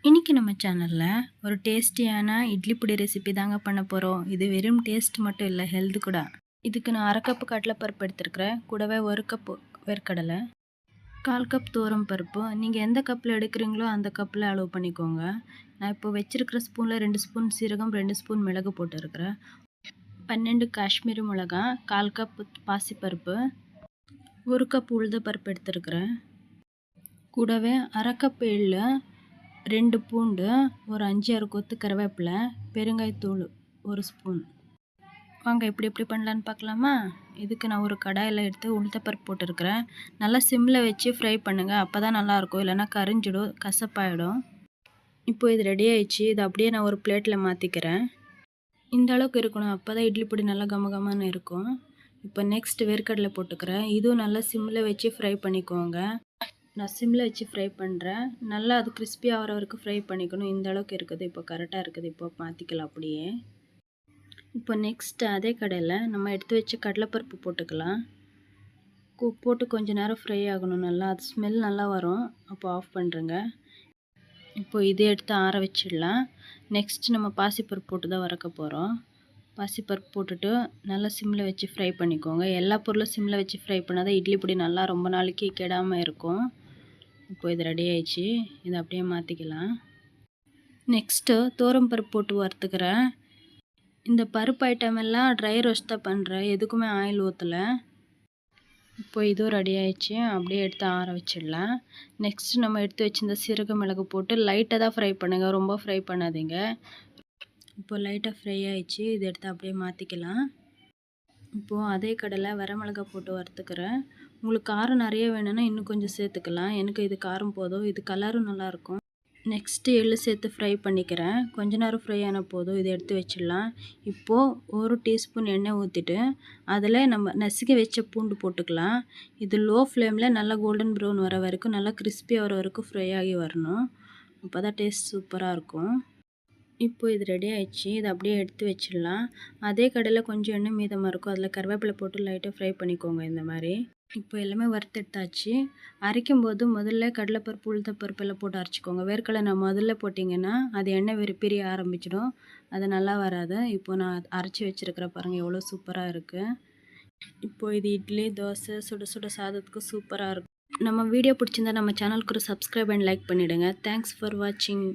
இன்றைக்கி நம்ம சேனலில் ஒரு டேஸ்டியான இட்லி பொடி ரெசிபி தாங்க பண்ண போகிறோம். இது வெறும் டேஸ்ட் மட்டும் இல்லை, ஹெல்த் கூட. இதுக்கு நான் 1/2 கப்பு கடலைப்பருப்பு எடுத்துருக்கிறேன். கூடவே 1 கப்பு வேர்க்கடலை, 1/4 கப் துவரம் பருப்பு. நீங்கள் எந்த கப்பில் எடுக்கிறீங்களோ அந்த கப்பில் அளவு பண்ணிக்கோங்க. நான் இப்போ வச்சுருக்கிற ஸ்பூனில் 2 ஸ்பூன் சீரகம், 2 ஸ்பூன் மிளகு போட்டுருக்கிறேன். 12 காஷ்மீரி மிளகா, 1/4 கப் பாசிப்பருப்பு, 1 கப் உளுந்த பருப்பு எடுத்துருக்கிறேன். கூடவே 1/2 கப் எள்ளு, 2 பூண்டு, ஒரு 5-6 கொத்து கருவேப்பிலை, பெருங்காயத்தூள் 1 ஸ்பூன். வாங்க எப்படி பண்ணலான்னு பார்க்கலாமா? இதுக்கு நான் ஒரு கடாயில் எடுத்து உளுத்தப்பருப்பு போட்டுருக்கிறேன். நல்லா சிம்மில் வச்சு ஃப்ரை பண்ணுங்கள், அப்போ தான் நல்லாயிருக்கும். இல்லைன்னா கரிஞ்சிடும், கசப்பாயிடும். இப்போ இது ரெடி ஆயிடுச்சு. இதை அப்படியே நான் ஒரு பிளேட்டில் மாற்றிக்கிறேன். இந்த அளவுக்கு இருக்கணும், அப்போ தான் இட்லி பொடி நல்லா கமகமான இருக்கும். இப்போ நெக்ஸ்ட் வேர்க்கடலை போட்டுக்கிறேன். இதுவும் நல்லா சிம்மில் வச்சு ஃப்ரை பண்ணிக்கோங்க. நான் சிம்மில் வச்சு ஃப்ரை பண்ணுறேன். நல்லா அது கிறிஸ்பி ஆகிற வரைக்கும் ஃப்ரை பண்ணிக்கணும். இந்த அளவுக்கு இருக்குது, இப்போ கரெக்டாக இருக்குது. இப்போ மாற்றிக்கலாம் அப்படியே. இப்போ நெக்ஸ்ட் அதே கடையில் நம்ம எடுத்து வச்சு கடலைப்பருப்பு போட்டுக்கலாம். போட்டு கொஞ்சம் நேரம் ஃப்ரை ஆகணும். நல்லா அது ஸ்மெல் நல்லா வரும். அப்போ ஆஃப் பண்ணுறேங்க. இப்போ இதை எடுத்து ஆற வச்சிடலாம். நெக்ஸ்ட் நம்ம பாசிப்பருப்பு போட்டு தான் வறுக்க போகிறோம். பாசிப்பருப்பு போட்டுட்டு நல்லா சிம்மில் வச்சு ஃப்ரை பண்ணிக்கோங்க. எல்லா பொருளும் சிம்மில் வச்சு ஃப்ரை பண்ணால் தான் இட்லி பொடி நல்லா ரொம்ப நாளைக்கு கெடாமல் இருக்கும். இப்போ இது ரெடி ஆயிடுச்சு. இதை அப்படியே மாற்றிக்கலாம். நெக்ஸ்ட்டு பருப்பு போட்டு வறுத்துக்கிறேன். இந்த பருப்பு ஐட்டம் எல்லாம் ட்ரை ரோஸ்ட் தான் பண்ணுறேன், எதுக்குமே ஆயில் ஊற்றலை. இப்போ இதுவும் ரெடி ஆயிடுச்சு. அப்படியே எடுத்து ஆற வச்சிடலாம். நெக்ஸ்ட் நம்ம எடுத்து வச்சிருந்த சீரக மிளகு போட்டு லைட்டாக தான் ஃப்ரை பண்ணுங்கள், ரொம்ப ஃப்ரை பண்ணாதீங்க. இப்போ லைட்டாக ஃப்ரை ஆயிடுச்சு. இதை எடுத்து அப்படியே மாற்றிக்கலாம். இப்போது அதே கடையில் வரமிளகா போட்டு வறுத்துக்கிறேன். உங்களுக்கு காரம் நிறைய வேணும்னா இன்னும் கொஞ்சம் சேர்த்துக்கலாம். எனக்கு இது காரம் போதும். இது கலரும் நல்லாயிருக்கும். நெக்ஸ்ட்டு எள்ளு சேர்த்து ஃப்ரை பண்ணிக்கிறேன். கொஞ்ச நேரம் ஃப்ரை ஆன போதும் இதை எடுத்து வச்சிடலாம். இப்போது 1 டீஸ்பூன் எண்ணெய் ஊற்றிட்டு அதில் நம்ம நசுக்கி வச்ச பூண்டு போட்டுக்கலாம். இது லோ ஃப்ளேமில் நல்லா கோல்டன் ப்ரௌன் வர வரைக்கும், நல்லா கிறிஸ்பியாக வர வரைக்கும் ஃப்ரை ஆகி வரணும். அப்போ தான் டேஸ்ட் சூப்பராக இருக்கும். இப்போ இது ரெடி ஆயிடுச்சு. இதை அப்படியே எடுத்து வச்சிடலாம். அதே கடையில் கொஞ்சம் எண்ணெய் மீதமாக இருக்கும், அதில் கருவேப்பிலை போட்டு லைட்டாக ஃப்ரை பண்ணிக்கோங்க இந்த மாதிரி. இப்போ எல்லாமே வறுத்தெடுத்தாச்சு. அரைக்கும் போது முதல்ல கடலைப்பருப்பு, உளுத்தப்பருப்பு எல்லாம் போட்டு அரைச்சிக்கோங்க. வேர்க்கடலை முதல்ல போட்டிங்கன்னா அது எண்ணெய் பிரிய ஆரம்பிச்சிடும், அது நல்லா வராது. இப்போ நான் அரைச்சி வச்சுருக்கிற பாருங்கள், எவ்வளோ சூப்பராக இருக்குது. இப்போது இது இட்லி, தோசை, சுட சுட சாதத்துக்கு சூப்பராக இருக்கும். நம்ம வீடியோ பிடிச்சிருந்தா நம்ம சேனலுக்கு ஒரு சப்ஸ்கிரைப் அண்ட் லைக் பண்ணிவிடுங்க. தேங்க்ஸ் ஃபார் வாட்சிங்.